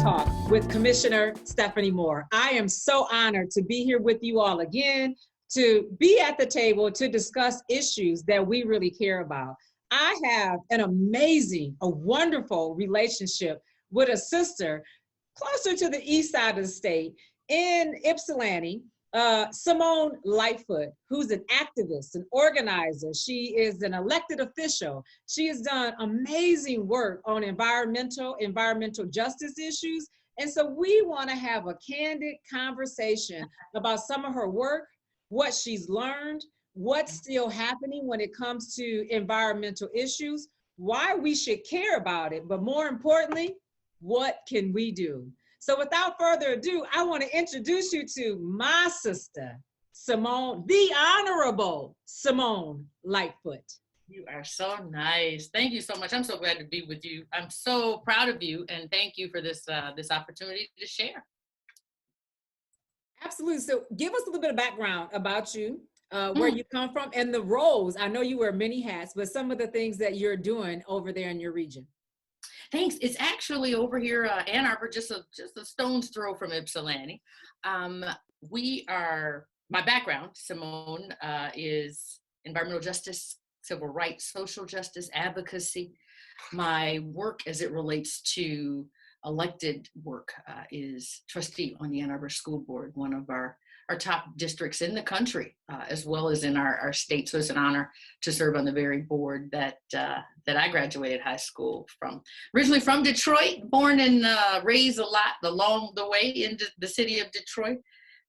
Talk with Commissioner Stephanie Moore. I am so honored to be here with you all again, to be at the table to discuss issues that we really care about. I have an amazing, a wonderful relationship with a sister closer to the east side of the state in Ypsilanti, Simone Lightfoot, who's an activist, an organizer. She is an elected official. She has done amazing work on environmental justice issues. And so we want to have a candid conversation about some of her work, what she's learned, what's still happening when it comes to environmental issues, why we should care about it, but more importantly, what can we do? So without further ado, I want to introduce you to my sister, Simone, the Honorable Simone Lightfoot. You are so nice. Thank you so much. I'm so glad to be with you. I'm so proud of you, and thank you for this this opportunity to share. Absolutely. So give us a little bit of background about you, where you come from, and the roles. I know you wear many hats, but some of the things that you're doing over there in your region. Thanks. It's actually over here, Ann Arbor, just a stone's throw from Ypsilanti. My background, Simone, is environmental justice, civil rights, social justice, advocacy. My work as it relates to elected work is trustee on the Ann Arbor School Board, one of our top districts in the country, as well as in our state. So it's an honor to serve on the very board that I graduated high school from. Originally from Detroit, born and raised a lot along the way into the city of Detroit.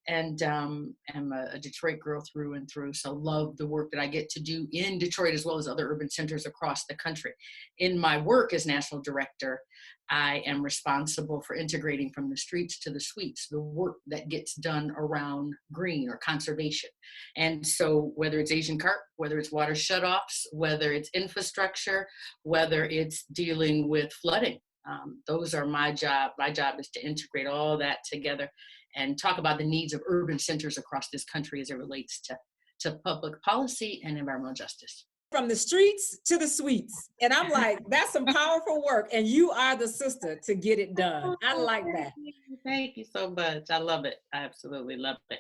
And am a Detroit girl through and through, so love the work that I get to do in Detroit as well as other urban centers across the country. In my work as national director, I am responsible for integrating from the streets to the suites, the work that gets done around green or conservation. And so whether it's Asian carp, whether it's water shutoffs, whether it's infrastructure, whether it's dealing with flooding, those are my job. My job is to integrate all that together and talk about the needs of urban centers across this country as it relates to public policy and environmental justice. From the streets to the suites. And I'm like, that's some powerful work. And you are the sister to get it done. I like that. Thank you so much. I love it. I absolutely love it.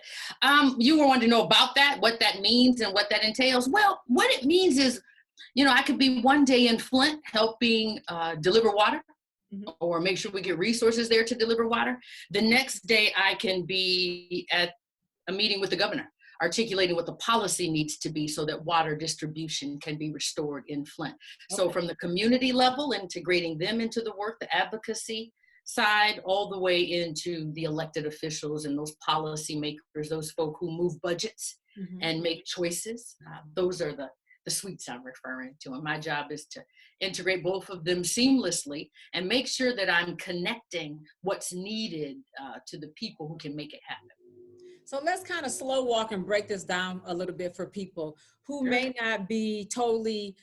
You were wanting to know about that, what that means and what that entails. Well, what it means is, I could be one day in Flint helping deliver water. Or make sure we get resources there to deliver water. The next day I can be at a meeting with the governor, articulating what the policy needs to be so that water distribution can be restored in Flint. Okay. So from the community level, integrating them into the work, the advocacy side, all the way into the elected officials and those policy makers, those folk who move budgets and make choices. Those are the suites I'm referring to. And my job is to integrate both of them seamlessly and make sure that I'm connecting what's needed to the people who can make it happen. So let's kind of slow walk and break this down a little bit for people who may not be totally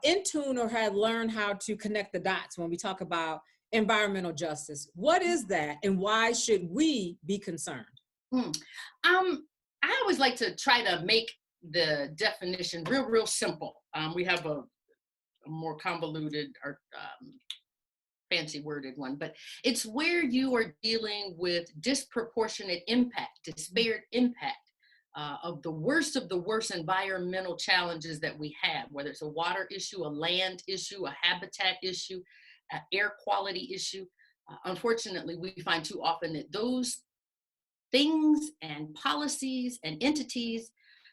in tune or have learned how to connect the dots when we talk about environmental justice. What is that and why should we be concerned? I always like to try to make the definition real simple. We have a more convoluted or fancy worded one, but it's where you are dealing with disproportionate impact, disparate impact of the worst environmental challenges that we have, whether it's a water issue, a land issue, a habitat issue, an air quality issue. Unfortunately, we find too often that those things and policies and entities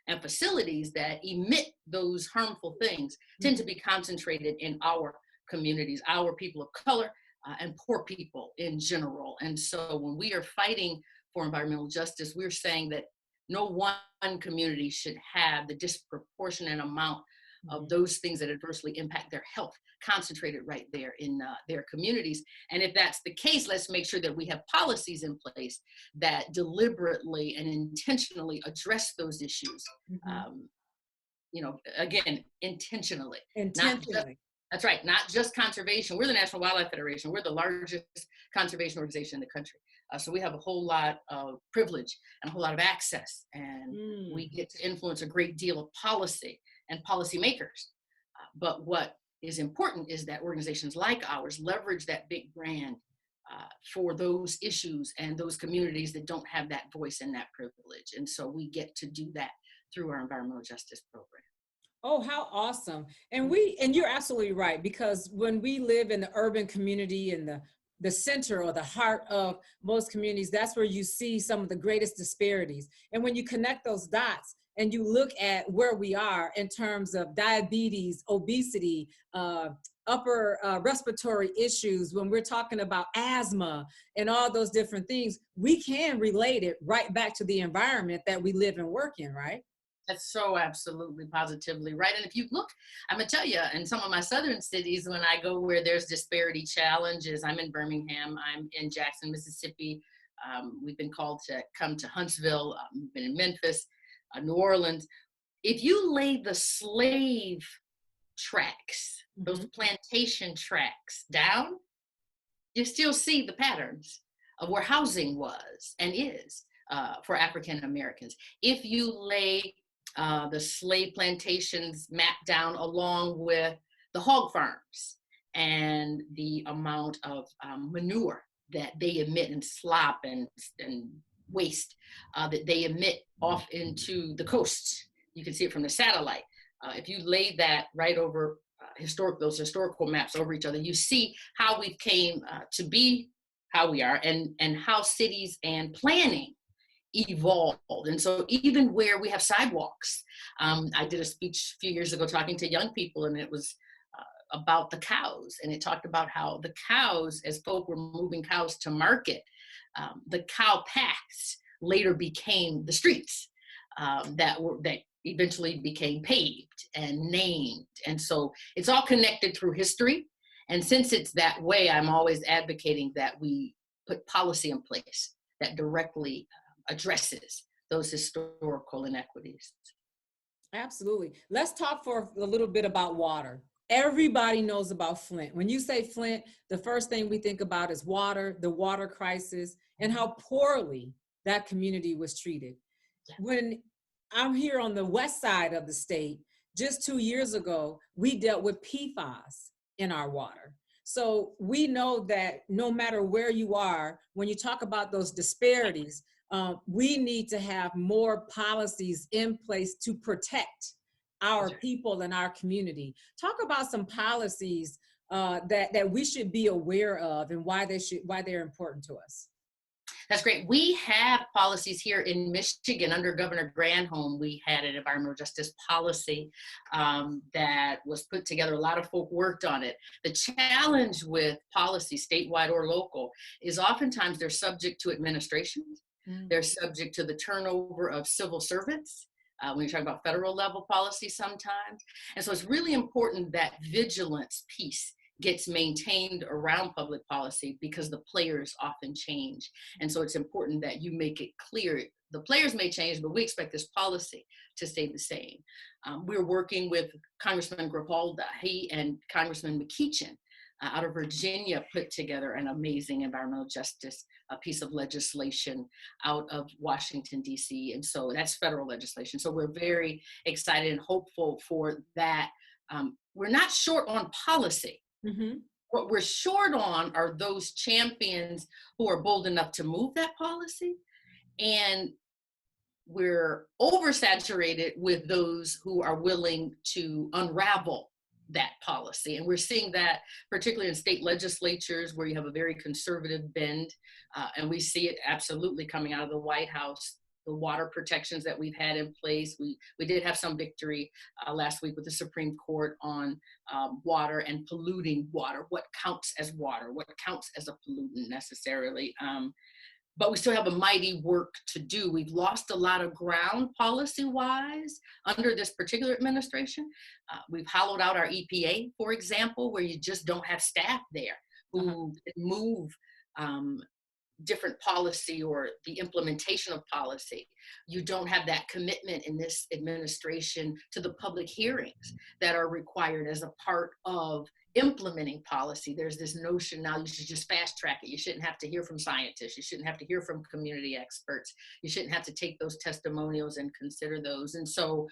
and facilities that emit those harmful things tend to be concentrated in our communities, our people of color, and poor people in general. And so when we are fighting for environmental justice, we're saying that no one community should have the disproportionate amount of those things that adversely impact their health concentrated right there in their communities. And if that's the case, let's make sure that we have policies in place that deliberately and intentionally address those issues. Again, intentionally. That's right, not just conservation. We're the National Wildlife Federation. We're the largest conservation organization in the country. So we have a whole lot of privilege and a whole lot of access, and we get to influence a great deal of policy and policymakers. But what is important is that organizations like ours leverage that big brand for those issues and those communities that don't have that voice and that privilege. And so we get to do that through our environmental justice program. Oh, how awesome. And you're absolutely right, because when we live in the urban community and the center or the heart of most communities, that's where you see some of the greatest disparities. And when you connect those dots and you look at where we are in terms of diabetes, obesity, upper respiratory issues, when we're talking about asthma and all those different things, we can relate it right back to the environment that we live and work in, right? That's so absolutely positively right. And if you look, I'm gonna tell you, in some of my southern cities, when I go where there's disparity challenges, I'm in Birmingham, I'm in Jackson, Mississippi. We've been called to come to Huntsville. We've been in Memphis, New Orleans. If you lay the slave tracks, those plantation tracks down, you still see the patterns of where housing was and is for African Americans. If you lay the slave plantations mapped down along with the hog farms and the amount of manure that they emit and slop and waste that they emit off into the coasts. You can see it from the satellite. If you lay that right over those historical maps over each other, you see how we came to be how we are, and how cities and planning evolved. And so even where we have sidewalks, I did a speech a few years ago talking to young people, and it was about the cows, and it talked about how the cows, as folk were moving cows to market, the cow paths later became the streets that eventually became paved and named. And so it's all connected through history. And since it's that way, I'm always advocating that we put policy in place that directly addresses those historical inequities. Absolutely. Let's talk for a little bit about water. Everybody knows about Flint. When you say Flint, the first thing we think about is water, the water crisis, and how poorly that community was treated. When I'm here on the west side of the state, just 2 years ago, we dealt with PFAS in our water. So we know that no matter where you are, when you talk about those disparities, we need to have more policies in place to protect our people and our community. Talk about some policies that we should be aware of and why they're important to us. That's great. We have policies here in Michigan under Governor Granholm. We had an environmental justice policy that was put together. A lot of folk worked on it. The challenge with policy, statewide or local, is oftentimes they're subject to administration. They're subject to the turnover of civil servants when you're talking about federal level policy sometimes. And so it's really important that vigilance piece gets maintained around public policy, because the players often change. And so it's important that you make it clear the players may change, but we expect this policy to stay the same. We're working with Congressman Grapalda. He and Congressman McEachin out of Virginia put together an amazing environmental justice piece of legislation out of Washington, D.C. And so that's federal legislation. So we're very excited and hopeful for that. We're not short on policy. What we're short on are those champions who are bold enough to move that policy. And we're oversaturated with those who are willing to unravel that policy. And we're seeing that particularly in state legislatures where you have a very conservative bend. And we see it absolutely coming out of the White House. The water protections that we've had in place. We did have some victory last week with the Supreme Court on water and polluting water. What counts as water? What counts as a pollutant necessarily? But we still have a mighty work to do. We've lost a lot of ground policy-wise under this particular administration. We've hollowed out our EPA, for example, where you just don't have staff there who move different policy or the implementation of policy. You don't have that commitment in this administration to the public hearings that are required as a part of implementing policy, there's this notion now you should just fast track it. You shouldn't have to hear from scientists. You shouldn't have to hear from community experts. You shouldn't have to take those testimonials and consider those. And so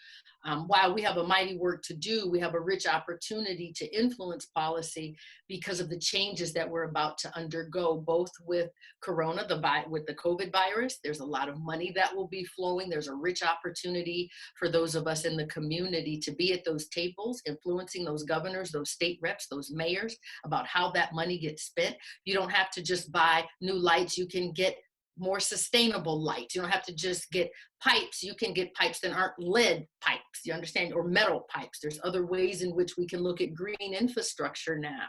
while we have a mighty work to do, we have a rich opportunity to influence policy because of the changes that we're about to undergo, both with Corona, with the COVID virus. There's a lot of money that will be flowing. There's a rich opportunity for those of us in the community to be at those tables, influencing those governors, those state reps, those mayors about how that money gets spent. You don't have to just buy new lights. You can get more sustainable lights. You don't have to just get pipes. You can get pipes that aren't lead pipes, you understand, or metal pipes. There's other ways in which we can look at green infrastructure now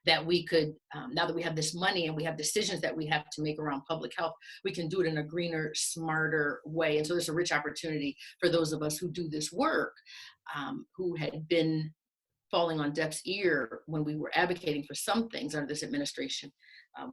that we could, now that we have this money and we have decisions that we have to make around public health, we can do it in a greener, smarter way. And so there's a rich opportunity for those of us who do this work, who had been falling on deaf's ear when we were advocating for some things under this administration.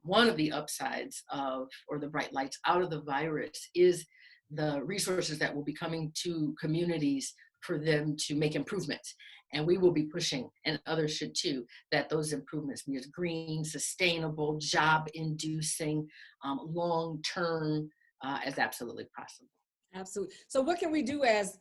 One of the upsides of, or the bright lights out of the virus, is the resources that will be coming to communities for them to make improvements. And we will be pushing, and others should too, that those improvements be as green, sustainable, job-inducing, long-term as absolutely possible. Absolutely. So what can we do as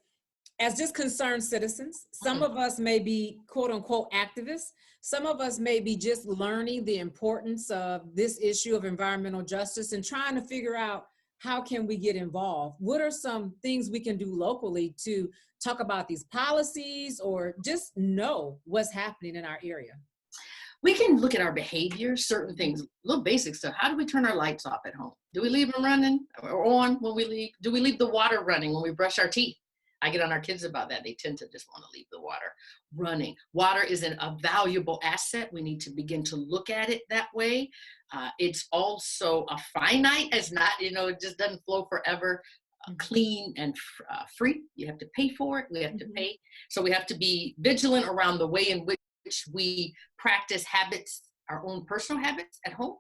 just concerned citizens? Some of us may be quote unquote activists. Some of us may be just learning the importance of this issue of environmental justice and trying to figure out how can we get involved? What are some things we can do locally to talk about these policies or just know what's happening in our area? We can look at our behaviors, certain things, little basic stuff. How do we turn our lights off at home? Do we leave them running or on when we leave? Do we leave the water running when we brush our teeth? I get on our kids about that. They tend to just want to leave the water running. Water is a valuable asset. We need to begin to look at it that way. It's also a finite. It's not, it just doesn't flow forever. Clean and free. You have to pay for it. We have to pay. So we have to be vigilant around the way in which we practice habits, our own personal habits at home.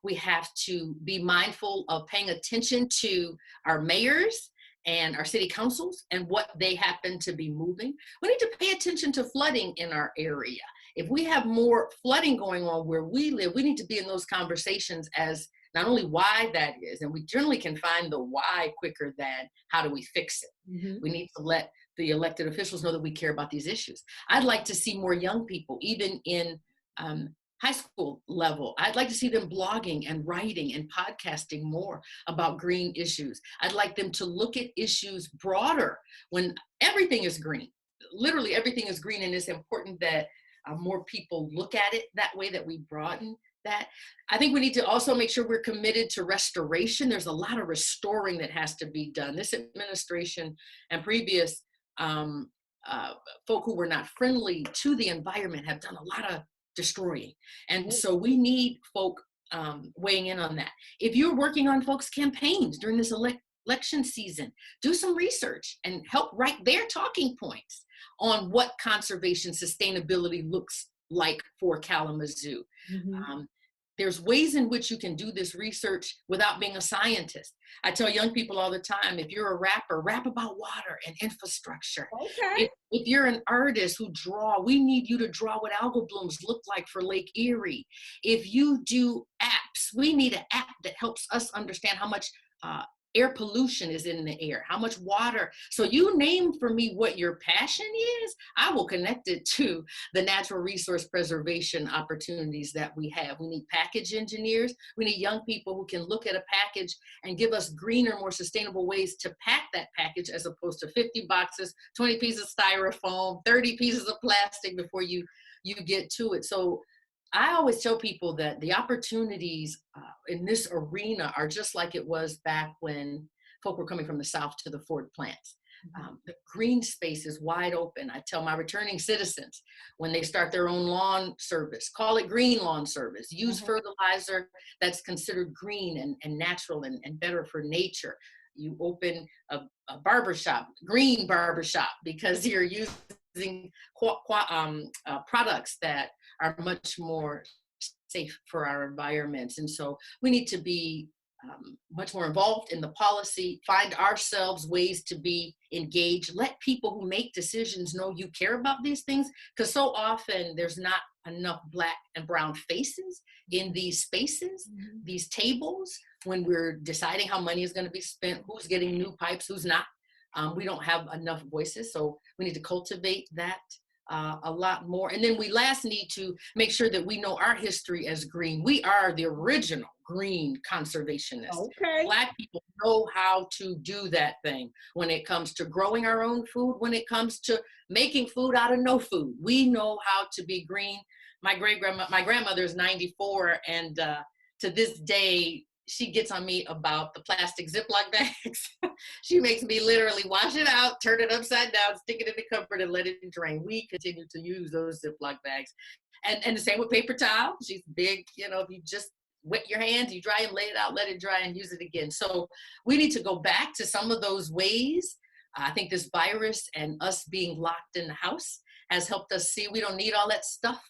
We have to be mindful of paying attention to our mayors and our city councils and what they happen to be moving. We need to pay attention to flooding in our area. If we have more flooding going on where we live, we need to be in those conversations as not only why that is, and we generally can find the why quicker than how do we fix it. We need to let the elected officials know that we care about these issues. I'd like to see more young people, even in high school level. I'd like to see them blogging and writing and podcasting more about green issues. I'd like them to look at issues broader when everything is green. Literally everything is green, and it's important that more people look at it that way, that we broaden that. I think we need to also make sure we're committed to restoration. There's a lot of restoring that has to be done. This administration and previous folk who were not friendly to the environment have done a lot of destroying. And so we need folk weighing in on that. If you're working on folks' campaigns during this election season, do some research and help write their talking points on what conservation sustainability looks like for Kalamazoo. There's ways in which you can do this research without being a scientist. I tell young people all the time, if you're a rapper, rap about water and infrastructure. Okay. If you're an artist who draw, we need you to draw what algal blooms look like for Lake Erie. If you do apps, we need an app that helps us understand how much air pollution is in the air, how much water. So you name for me what your passion is, I will connect it to the natural resource preservation opportunities that we have. We need package engineers. We need young people who can look at a package and give us greener, more sustainable ways to pack that package, as opposed to 50 boxes, 20 pieces of styrofoam, 30 pieces of plastic before you get to it. So I always tell people that the opportunities in this arena are just like it was back when folk were coming from the South to the Ford plants. The green space is wide open. I tell my returning citizens when they start their own lawn service, call it green lawn service. Use fertilizer that's considered green and natural and better for nature. You open a barbershop, green barbershop, because you're using products that are much more safe for our environments. And so we need to be much more involved in the policy, find ourselves ways to be engaged, let people who make decisions know you care about these things, because so often there's not enough Black and brown faces in these spaces, these tables, when we're deciding how money is going to be spent, who's getting new pipes, who's not. We don't have enough voices, so we need to cultivate that a lot more. And then we last need to make sure that we know our history as green. We are the original green conservationists. Okay. Black people know how to do that thing when it comes to growing our own food, when it comes to making food out of no food. We know how to be green. My grandmother is 94, and to this day, she gets on me about the plastic Ziploc bags. She makes me literally wash it out, turn it upside down, stick it in the cupboard, and let it drain. We continue to use those Ziploc bags. And the same with paper towel. She's big, you know, if you just wet your hands, you dry them, lay it out, let it dry, and use it again. So we need to go back to some of those ways. I think this virus and us being locked in the house has helped us see we don't need all that stuff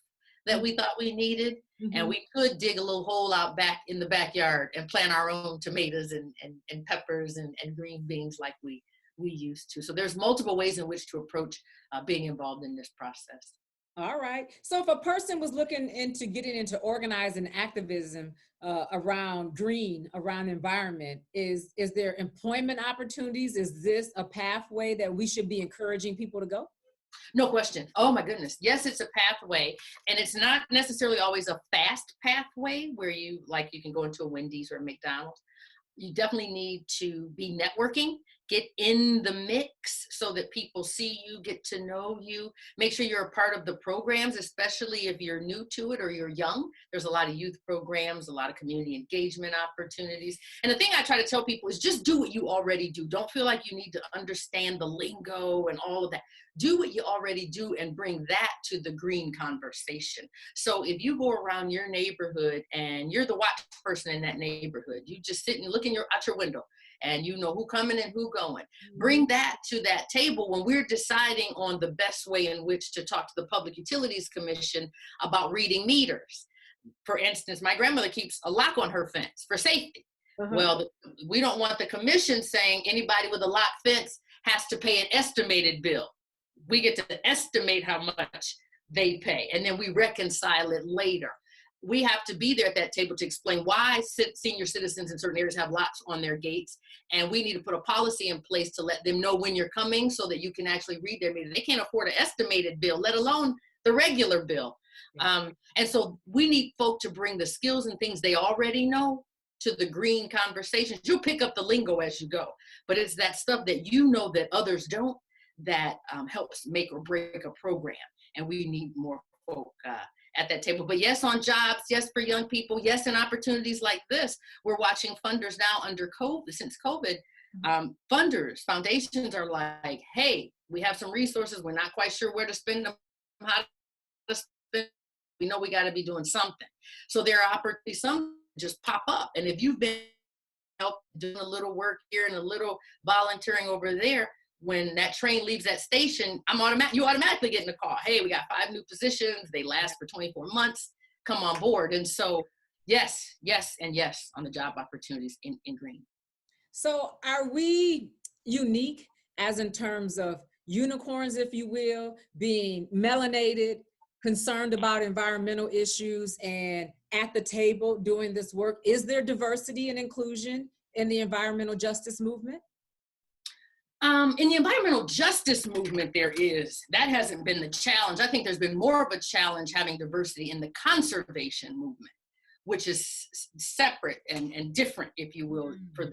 that we thought we needed. And we could dig a little hole out back in the backyard and plant our own tomatoes and peppers and green beans like we used to. So there's multiple ways in which to approach being involved in this process. All right. So if a person was looking into getting into organizing activism around green, around environment, is there employment opportunities? Is this a pathway that we should be encouraging people to go? No question. Oh my goodness. Yes, it's a pathway, and it's not necessarily always a fast pathway where you can go into a Wendy's or a McDonald's. You definitely need to be networking, get in the mix so that people see you, get to know you, make sure you're a part of the programs, especially if you're new to it or you're young. There's a lot of youth programs, a lot of community engagement opportunities. And the thing I try to tell people is just do what you already do. Don't feel like you need to understand the lingo and all of that. Do what you already do and bring that to the green conversation. So if you go around your neighborhood and you're the watch person in that neighborhood, you just sit and look out your window and you know who coming and who going. Bring that to that table when we're deciding on the best way in which to talk to the Public Utilities Commission about reading meters. For instance, my grandmother keeps a lock on her fence for safety. Well, we don't want the commission saying anybody with a locked fence has to pay an estimated bill. We get to estimate how much they pay, and then we reconcile it later. We have to be there at that table to explain why senior citizens in certain areas have locks on their gates, and we need to put a policy in place to let them know when you're coming so that you can actually read their meter. They can't afford an estimated bill, let alone the regular bill. And so we need folk to bring the skills and things they already know to the green conversations. You'll pick up the lingo as you go, but it's that stuff that you know that others don't that helps make or break a program. And we need more folk at that table. But yes, on jobs, yes, for young people, yes, in opportunities like this. We're watching funders now under COVID, since COVID, funders, foundations are like, hey, we have some resources. We're not quite sure where to spend them, how to spend. We know we got to be doing something. So there are opportunities, some just pop up. And if you've been doing a little work here and a little volunteering over there, when that train leaves that station, you automatically get in the call. Hey, we got 5 new positions. They last for 24 months. Come on board. And so, yes, and yes on the job opportunities in green. So are we unique as in terms of unicorns, if you will, being melanated, concerned about environmental issues, and at the table doing this work? Is there diversity and inclusion in the environmental justice movement? In the environmental justice movement, there is. That hasn't been the challenge. I think there's been more of a challenge having diversity in the conservation movement, which is separate and different, if you will, for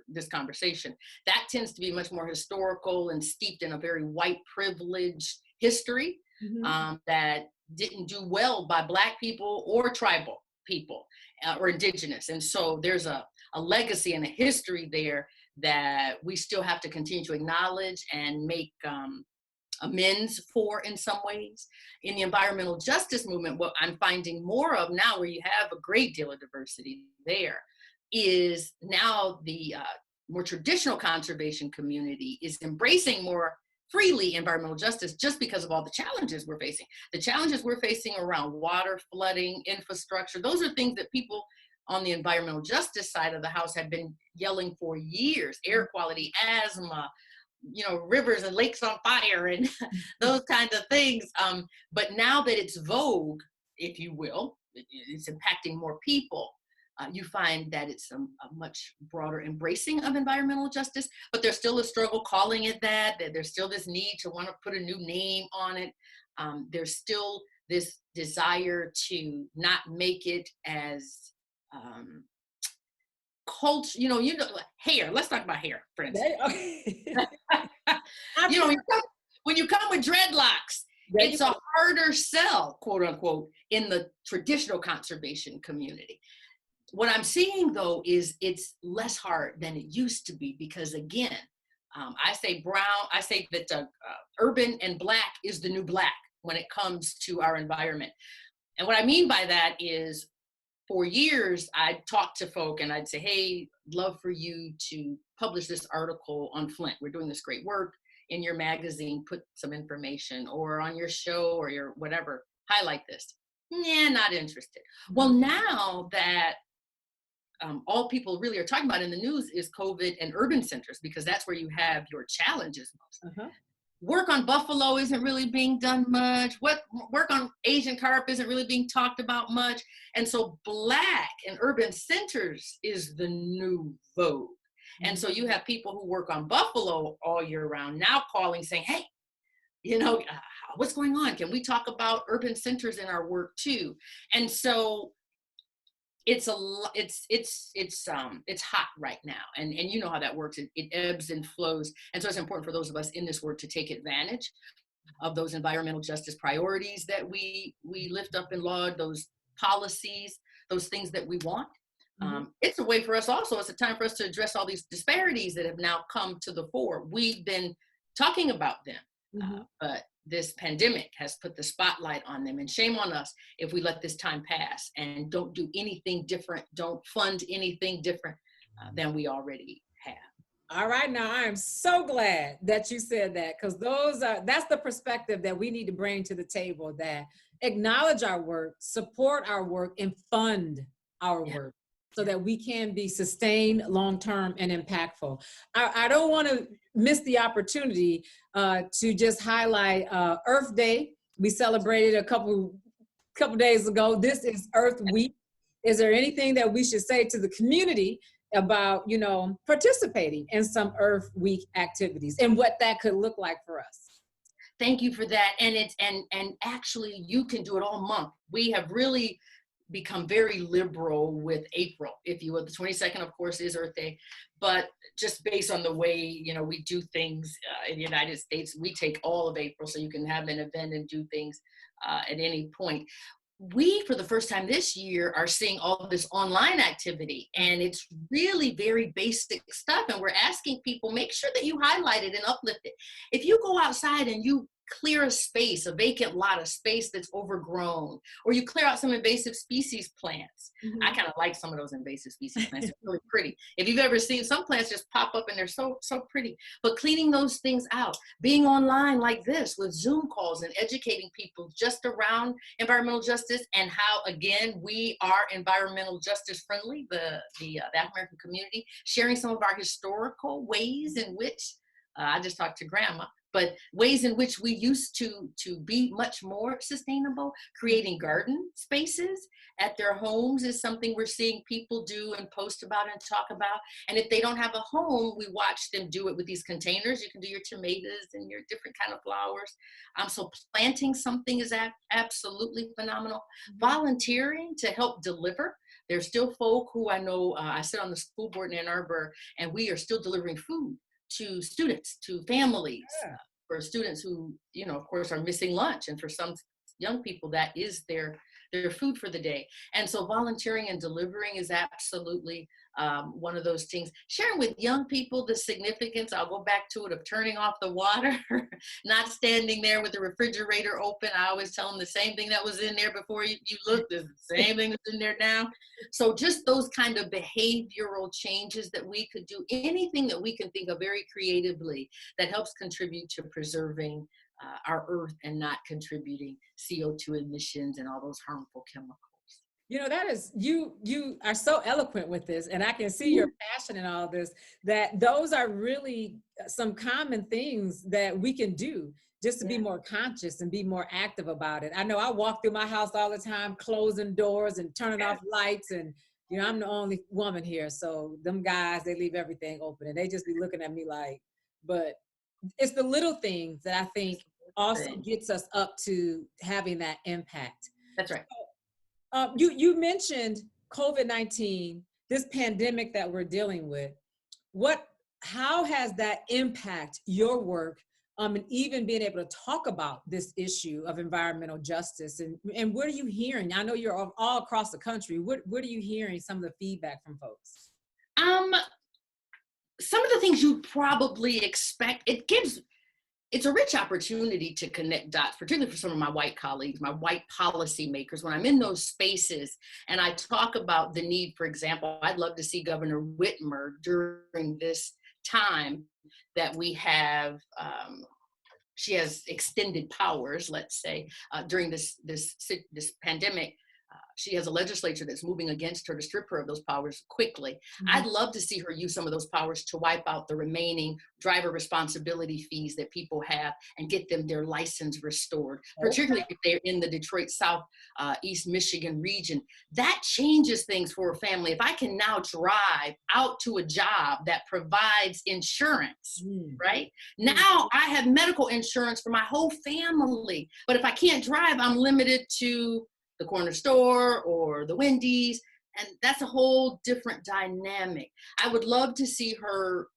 this conversation. That tends to be much more historical and steeped in a very white privileged history that didn't do well by Black people or tribal people or indigenous. And so there's a legacy and a history there that we still have to continue to acknowledge and make amends for in some ways. In the environmental justice movement, what I'm finding more of now, where you have a great deal of diversity there, is now the more traditional conservation community is embracing more freely environmental justice just because of all the challenges we're facing. The challenges we're facing around water, flooding, infrastructure, those are things that people on the environmental justice side of the house have been yelling for years: air quality, asthma, rivers and lakes on fire, and those kinds of things. But now that it's vogue, if you will, it's impacting more people. You find that it's a much broader embracing of environmental justice, but there's still a struggle calling it that there's still this need to want to put a new name on it. There's still this desire to not make it as culture, hair. Let's talk about hair, for instance. When you come with dreadlocks, it's a harder sell, quote unquote, in the traditional conservation community. What I'm seeing, though, is it's less hard than it used to be, because again, I say that urban and Black is the new Black when it comes to our environment. And what I mean by that is, for years, I'd talk to folk and I'd say, hey, love for you to publish this article on Flint. We're doing this great work in your magazine, put some information, or on your show or your whatever, highlight this. Nah, not interested. Well, now that all people really are talking about in the news is COVID and urban centers, because that's where you have your challenges most. Work on buffalo isn't really being done much. Work on Asian carp isn't really being talked about much. And so Black and urban centers is the new vogue. And so you have people who work on buffalo all year round now calling saying, hey, what's going on? Can we talk about urban centers in our work too? And so it's hot right now, and you know how that works. It ebbs and flows, and so it's important for those of us in this work to take advantage of those environmental justice priorities that we lift up and laud, those policies, those things that we want. It's a way for us also. It's a time for us to address all these disparities that have now come to the fore. We've been talking about them, but this pandemic has put the spotlight on them, and shame on us if we let this time pass and don't do anything different, don't fund anything different than we already have. All right, now I am so glad that you said that, because that's the perspective that we need to bring to the table, that acknowledge our work, support our work, and fund our work, so that we can be sustained, long-term, and impactful. I don't want to miss the opportunity to just highlight Earth Day. We celebrated a couple days ago. This is Earth Week. Is there anything that we should say to the community about, participating in some Earth Week activities and what that could look like for us? Thank you for that. And actually, you can do it all month. We have really become very liberal with April, if you will. The 22nd, of course, is Earth Day, but just based on the way, we do things in the United States, we take all of April, so you can have an event and do things at any point. We, for the first time this year, are seeing all of this online activity, and it's really very basic stuff. And we're asking people, make sure that you highlight it and uplift it. If you go outside and you clear a space, a vacant lot, a space that's overgrown, or you clear out some invasive species plants. I kind of like some of those invasive species plants. It's really pretty. If you've ever seen, some plants just pop up and they're so pretty. But cleaning those things out, being online like this with Zoom calls and educating people just around environmental justice and how, again, we are environmental justice friendly, the African American community, sharing some of our historical ways in which, I just talked to Grandma, but ways in which we used to be much more sustainable. Creating garden spaces at their homes is something we're seeing people do and post about and talk about. And if they don't have a home, we watch them do it with these containers. You can do your tomatoes and your different kind of flowers. So planting something is absolutely phenomenal. Volunteering to help deliver. There's still folk who I know, I sit on the school board in Ann Arbor, and we are still delivering food to students, to families, for students who, of course, are missing lunch. And for some young people, that is their food for the day. And so volunteering and delivering is absolutely one of those things. Sharing with young people the significance, I'll go back to it, of turning off the water, not standing there with the refrigerator open. I always tell them the same thing that was in there before you looked is the same thing that's in there now. So just those kind of behavioral changes that we could do, anything that we can think of very creatively that helps contribute to preserving our earth and not contributing CO2 emissions and all those harmful chemicals. You know, that is, you are so eloquent with this, and I can see your passion in all this, that those are really some common things that we can do just to be Yeah. more conscious and be more active about it. I know I walk through my house all the time, closing doors and turning Yeah. off lights, and you know, I'm the only woman here, so them guys, they leave everything open and they just be looking at me like, but it's the little things that I think also Thing. gets us up to having that impact. That's right. You mentioned COVID-19, this pandemic that we're dealing with. What, how has that impact your work, and even being able to talk about this issue of environmental justice? And what are you hearing? I know you're all across the country. What are you hearing? Some of the feedback from folks. Um, some of the things you probably expect, it's a rich opportunity to connect dots, particularly for some of my white colleagues, my white policymakers. When I'm in those spaces and I talk about the need, for example, I'd love to see Governor Whitmer during this time that we have, she has extended powers, let's say, during this pandemic. She has a legislature that's moving against her to strip her of those powers quickly. I'd love to see her use some of those powers to wipe out the remaining driver responsibility fees that people have and get them their license restored, particularly if they're in the Detroit South, East Michigan region. That changes things for a family. If I can now drive out to a job that provides insurance, right? Now I have medical insurance for my whole family. But if I can't drive, I'm limited to the corner store or the Wendy's, and that's a whole different dynamic. I would love to see her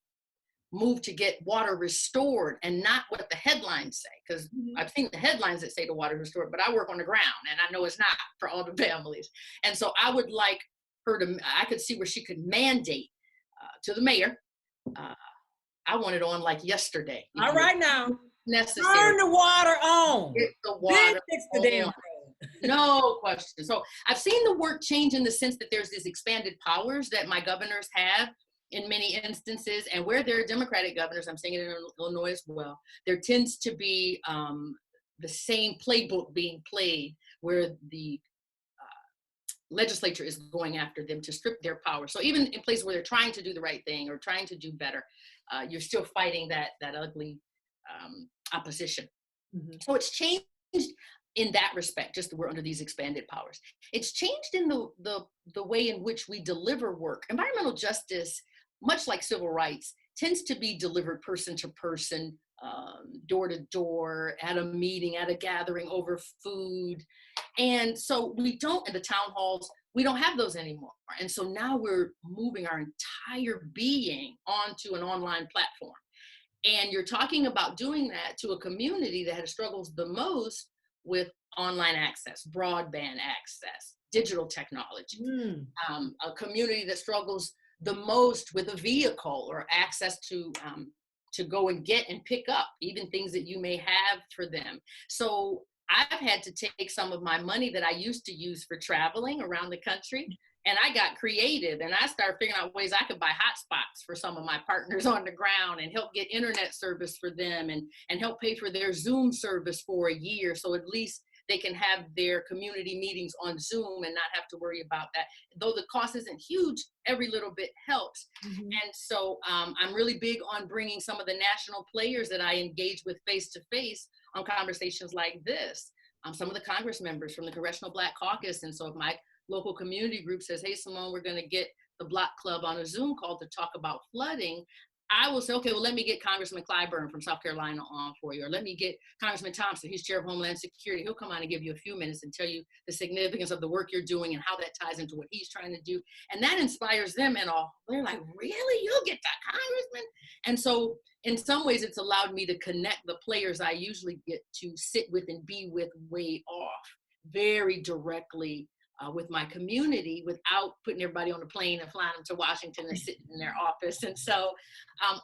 move to get water restored and not what the headlines say, because I've seen the headlines that say the water restored, but I work on the ground and I know it's not for all the families. And so I would like her to, I could see where she could mandate to the mayor. I want it on like yesterday. All right now, necessary. turn the water on. Get the water fix the damn on. road. No question. So I've seen the work change in the sense that there's these expanded powers that my governors have in many instances, and where there are Democratic governors, I'm saying it in Illinois as well, there tends to be the same playbook being played where the legislature is going after them to strip their power. So even in places where they're trying to do the right thing or trying to do better, you're still fighting that ugly opposition. So it's changed in that respect, just that we're under these expanded powers. It's changed in the way in which we deliver work. Environmental justice, much like civil rights, tends to be delivered person to person, door to door, at a meeting, at a gathering, over food. And so we don't, in the town halls, we don't have those anymore. And so now we're moving our entire being onto an online platform. And you're talking about doing that to a community that struggles the most with online access, broadband access, digital technology, a community that struggles the most with a vehicle or access to go and get and pick up even things that you may have for them. So I've had to take some of my money that I used to use for traveling around the country, and I got creative and I started figuring out ways I could buy hotspots for some of my partners on the ground and help get internet service for them and help pay for their Zoom service for a year. So at least they can have their community meetings on Zoom and not have to worry about that. Though the cost isn't huge, every little bit helps. And so I'm really big on bringing some of the national players that I engage with face to face on conversations like this. Some of the Congress members from the Congressional Black Caucus. And so if my local community group says, hey, Simone, we're going to get the Block Club on a Zoom call to talk about flooding, I will say, okay, well, let me get Congressman Clyburn from South Carolina on for you, or let me get Congressman Thompson, he's chair of Homeland Security. He'll come on and give you a few minutes and tell you the significance of the work you're doing and how that ties into what he's trying to do. And that inspires them, and all. They're like, really? You'll get that, Congressman? And so in some ways, it's allowed me to connect the players I usually get to sit with and be with way off very directly with my community without putting everybody on a plane and flying them to Washington and sitting in their office. And so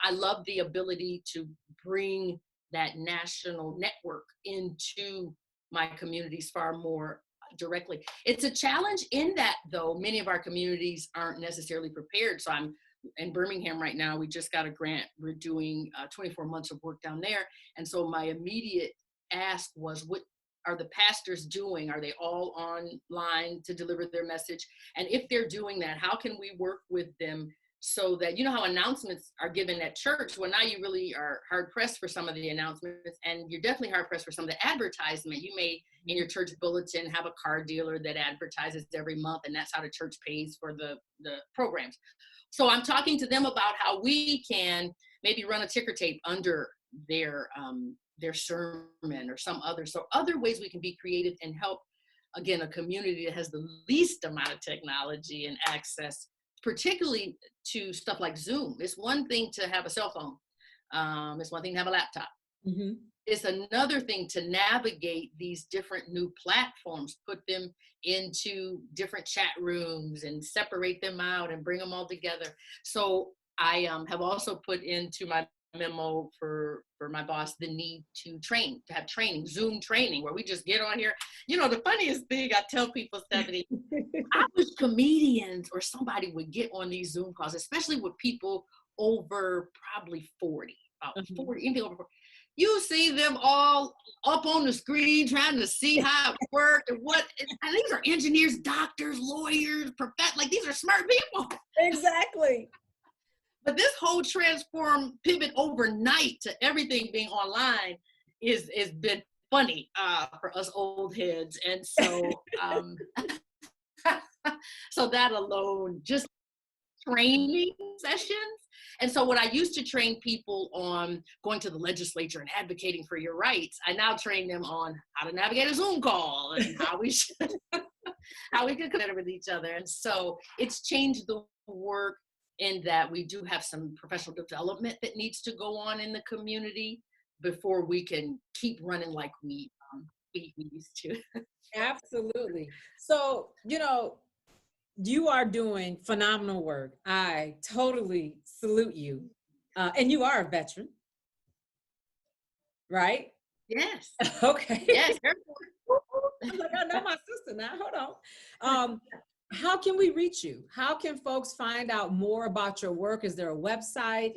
I love the ability to bring that national network into my communities far more directly. It's a challenge in that, though, many of our communities aren't necessarily prepared. So I'm in Birmingham right now. We just got a grant. We're doing 24 months of work down there. And so my immediate ask was, what are the pastors doing? Are they all online to deliver their message? And if they're doing that, how can we work with them so that, you know how announcements are given at church? Well, now you really are hard pressed for some of the announcements, and you're definitely hard pressed for some of the advertisement. You may, in your church bulletin, have a car dealer that advertises every month, and that's how the church pays for the programs. So I'm talking to them about how we can maybe run a ticker tape under their sermon or some other. So other ways we can be creative and help, again, a community that has the least amount of technology and access, particularly to stuff like Zoom. It's one thing to have a cell phone. It's one thing to have a laptop. Mm-hmm. It's another thing to navigate these different new platforms, put them into different chat rooms and separate them out and bring them all together. So I have also put into my memo for my boss the need to have training, Zoom training, where we just get on here. You know, the funniest thing I tell people, Stephanie, I wish comedians or somebody would get on these Zoom calls, especially with people over probably 40, about 40, even over 40. You see them all up on the screen trying to see how it worked and what. And these are engineers, doctors, lawyers, like these are smart people. Exactly. But this whole pivot overnight to everything being online is been funny for us old heads. And so, so that alone, just training sessions. And so when I used to train people on going to the legislature and advocating for your rights, I now train them on how to navigate a Zoom call and how we can connect with each other. And so it's changed the work in that we do have some professional development that needs to go on in the community before we can keep running like we used to. Absolutely. So, you know, you are doing phenomenal work. I totally salute you. And you are a veteran, right? Yes. Okay. Yes. I was like, I know my sister now. Hold on. How can we reach you? How can folks find out more about your work? Is there a website?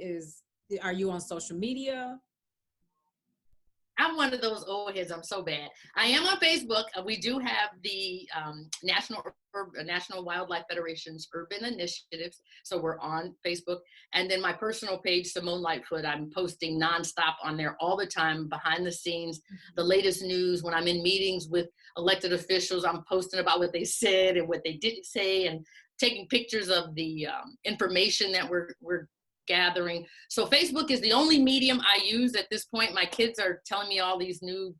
Are you on social media? I'm one of those old heads. I'm so bad. I am on Facebook. We do have the National Wildlife Federation's Urban Initiatives. So we're on Facebook. And then my personal page, Simone Lightfoot, I'm posting nonstop on there all the time, behind the scenes, the latest news. When I'm in meetings with elected officials, I'm posting about what they said and what they didn't say, and taking pictures of the information that we're gathering. So Facebook is the only medium I use at this point. My kids are telling me all these new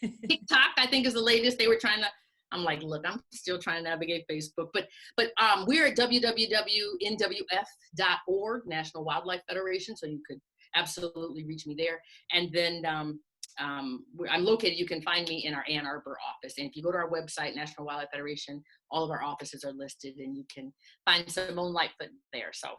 TikTok, I think, is the latest. They were trying to, I'm like, look, I'm still trying to navigate Facebook, but we're at www.nwf.org, National Wildlife Federation. So you could absolutely reach me there. And then I'm located, you can find me in our Ann Arbor office. And if you go to our website, National Wildlife Federation, all of our offices are listed, and you can find Simone Lightfoot there. So.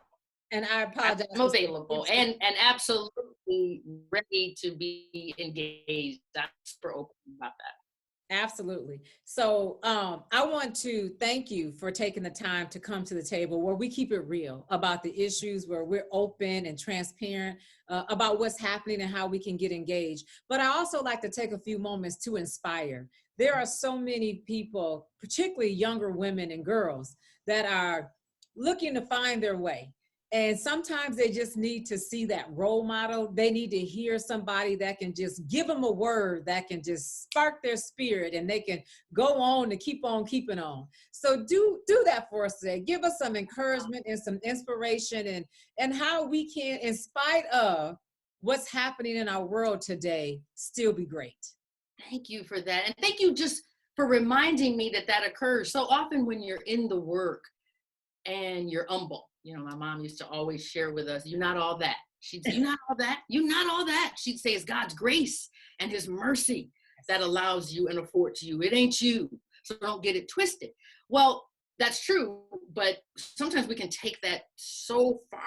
And I apologize. I'm available and absolutely ready to be engaged. I'm super open about that. Absolutely. So I want to thank you for taking the time to come to the table where we keep it real about the issues, where we're open and transparent about what's happening and how we can get engaged. But I also like to take a few moments to inspire. There are so many people, particularly younger women and girls, that are looking to find their way. And sometimes they just need to see that role model. They need to hear somebody that can just give them a word that can just spark their spirit, and they can go on to keep on keeping on. So do that for us today. Give us some encouragement and some inspiration, and how we can, in spite of what's happening in our world today, still be great. Thank you for that. And thank you just for reminding me that occurs so often when you're in the work and you're humble. You know, my mom used to always share with us, you're not all that. She'd say, you're not all that. You're not all that. She'd say, it's God's grace and his mercy that allows you and affords you. It ain't you. So don't get it twisted. Well, that's true. But sometimes we can take that so far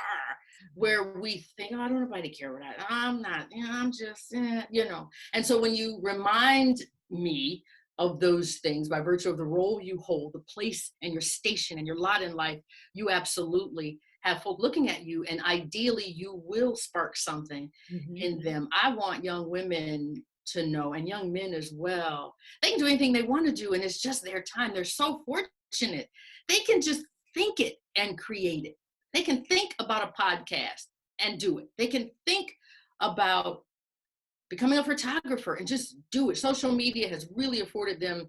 where we think, oh, I don't know if I care what I'm not, I'm just, And so when you remind me of those things by virtue of the role you hold, the place and your station and your lot in life, you absolutely have folk looking at you, and ideally you will spark something in them. I want young women to know, and young men as well. They can do anything they want to do, and it's just their time. They're so fortunate. They can just think it and create it. They can think about a podcast and do it. They can think about becoming a photographer and just do it. Social media has really afforded them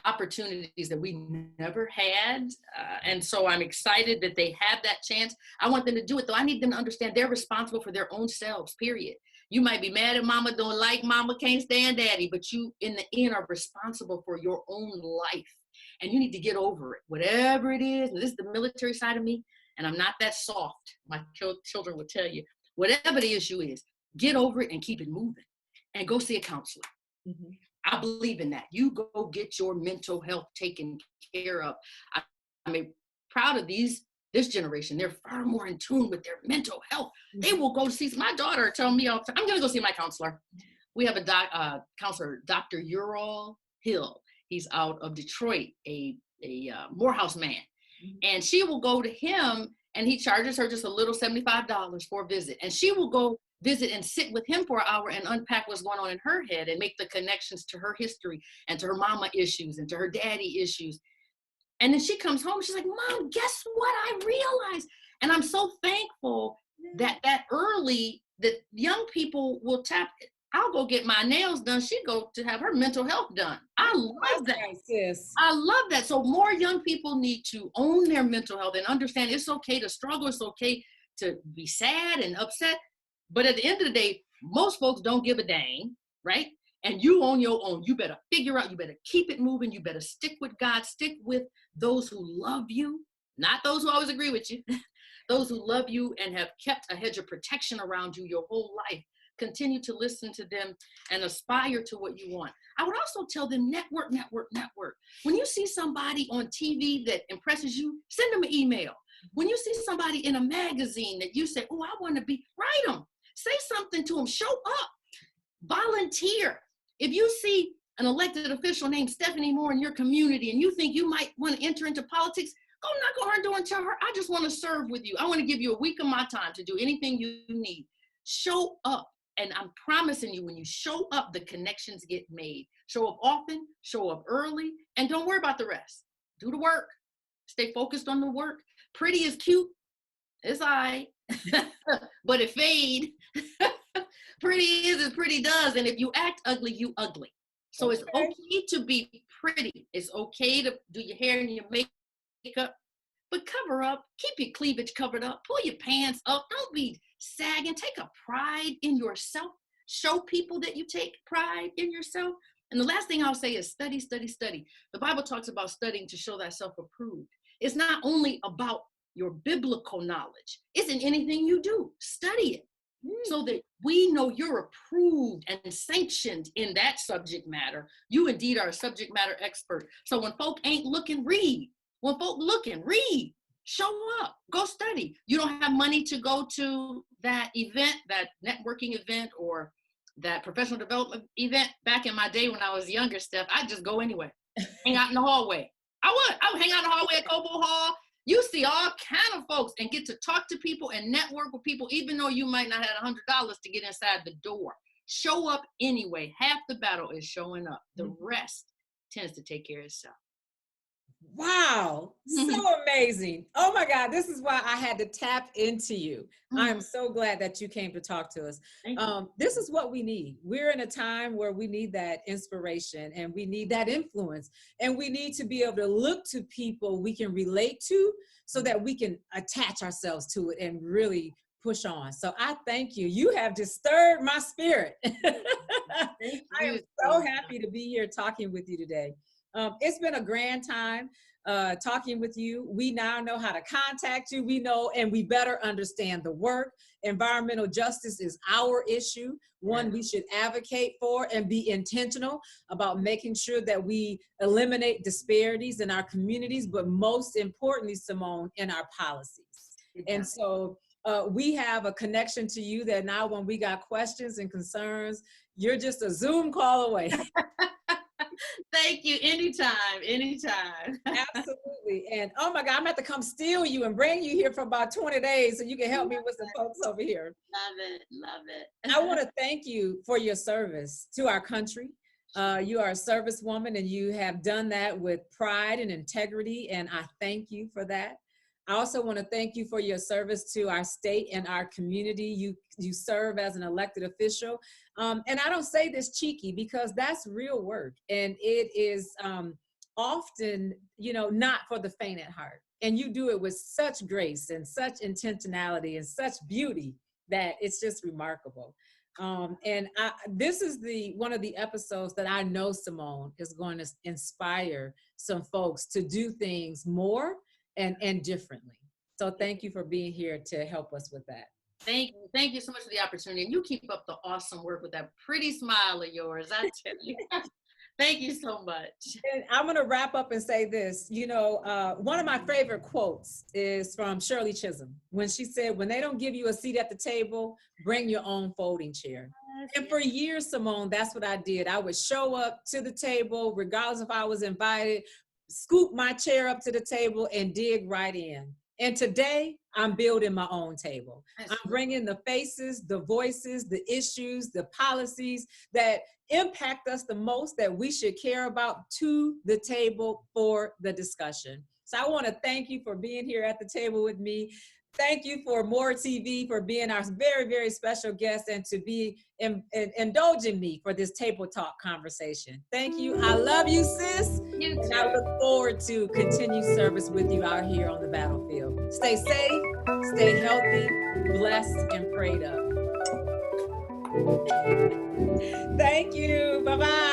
opportunities that we never had. And so I'm excited that they have that chance. I want them to do it, though. I need them to understand they're responsible for their own selves, period. You might be mad at mama, don't like mama, can't stand daddy, but you, in the end, are responsible for your own life. And you need to get over it, whatever it is. And this is the military side of me, and I'm not that soft. My children will tell you, whatever the issue is, get over it and keep it moving. And go see a counselor. Mm-hmm. I believe in that. You go get your mental health taken care of. I'm proud of this generation. They're far more in tune with their mental health. They will go see, my daughter told me, I'm going to go see my counselor. We have a counselor, Dr. Ural Hill. He's out of Detroit, a Morehouse man. And she will go to him, and he charges her just a little $75 for a visit. And she will go visit and sit with him for an hour and unpack what's going on in her head and make the connections to her history and to her mama issues and to her daddy issues. And then she comes home, she's like, Mom, guess what I realized? And I'm so thankful that early, that young people will tap, I'll go get my nails done. She go to have her mental health done. I love that. Nice, sis. I love that. So more young people need to own their mental health and understand it's okay to struggle. It's okay to be sad and upset. But at the end of the day, most folks don't give a dang, right? And you on your own, you better figure out, you better keep it moving. You better stick with God, stick with those who love you, not those who always agree with you, those who love you and have kept a hedge of protection around you your whole life. Continue to listen to them and aspire to what you want. I would also tell them network. When you see somebody on TV that impresses you, send them an email. When you see somebody in a magazine that you say, oh, I want to be, write them. Say something to them. Show up. Volunteer. If you see an elected official named Stephanie Moore in your community and you think you might want to enter into politics, go knock on her door and tell her, I just want to serve with you. I want to give you a week of my time to do anything you need. Show up. And I'm promising you, when you show up, the connections get made. Show up often, show up early, and don't worry about the rest. Do the work. Stay focused on the work. Pretty is cute. It's all right. But it fade. Pretty is as pretty does. And if you act ugly, you ugly. So it's okay to be pretty. It's okay to do your hair and your makeup, but cover up. Keep your cleavage covered up. Pull your pants up. Don't be sagging. Take a pride in yourself. Show people that you take pride in yourself. And the last thing I'll say is study, study, study. The Bible talks about studying to show thyself approved. It's not only about your biblical knowledge. It's in anything you do. Study it so that we know you're approved and sanctioned in that subject matter. You indeed are a subject matter expert. So when folk ain't looking, read. When folk looking, read. Show up. Go study. You don't have money to go to that event, that networking event, or that professional development event. Back in my day when I was younger, Steph, I'd just go anyway. Hang out in the hallway. I would hang out in the hallway at Cobo Hall. You see all kind of folks and get to talk to people and network with people, even though you might not have $100 to get inside the door. Show up anyway. Half the battle is showing up. The rest tends to take care of itself. Wow, so amazing. Oh my God, this is why I had to tap into you. I am so glad that you came to talk to us. This is what we need. We're in a time where we need that inspiration and we need that influence, and we need to be able to look to people we can relate to so that we can attach ourselves to it and really push on. So I thank you. You have just stirred my spirit. I am so happy to be here talking with you today. It's been a grand time talking with you. We now know how to contact you. We know, and we better understand the work. Environmental justice is our issue, one we should advocate for and be intentional about making sure that we eliminate disparities in our communities, but most importantly, Simone, in our policies. And so we have a connection to you that now when we got questions and concerns, you're just a Zoom call away. Thank you. Anytime, anytime. Absolutely. And oh my God, I'm gonna have to come steal you and bring you here for about 20 days so you can help me with some folks over here. Love it. Love it. I want to thank you for your service to our country. You are a servicewoman and you have done that with pride and integrity, and I thank you for that. I also want to thank you for your service to our state and our community. You serve as an elected official. And I don't say this cheeky because that's real work. And it is often, not for the faint at heart. And you do it with such grace and such intentionality and such beauty that it's just remarkable. This is one of the episodes that I know Simone is going to inspire some folks to do things more and differently. So thank you for being here to help us with that. Thank you. Thank you so much for the opportunity. And you keep up the awesome work with that pretty smile of yours, I tell you. Thank you so much. And I'm going to wrap up and say this. One of my favorite quotes is from Shirley Chisholm when she said, when they don't give you a seat at the table, bring your own folding chair. And for years, Simone, that's what I did. I would show up to the table, regardless if I was invited, scoop my chair up to the table and dig right in. And today, I'm building my own table. I'm bringing the faces, the voices, the issues, the policies that impact us the most that we should care about to the table for the discussion. So I want to thank you for being here at the table with me. Thank you for MOOReTv for being our very, very special guest and to be indulging me for this table talk conversation. Thank you. I love you, sis. You too. And I look forward to continued service with you out here on the battlefield. Stay safe, stay healthy, blessed, and prayed up. Thank you. Bye-bye.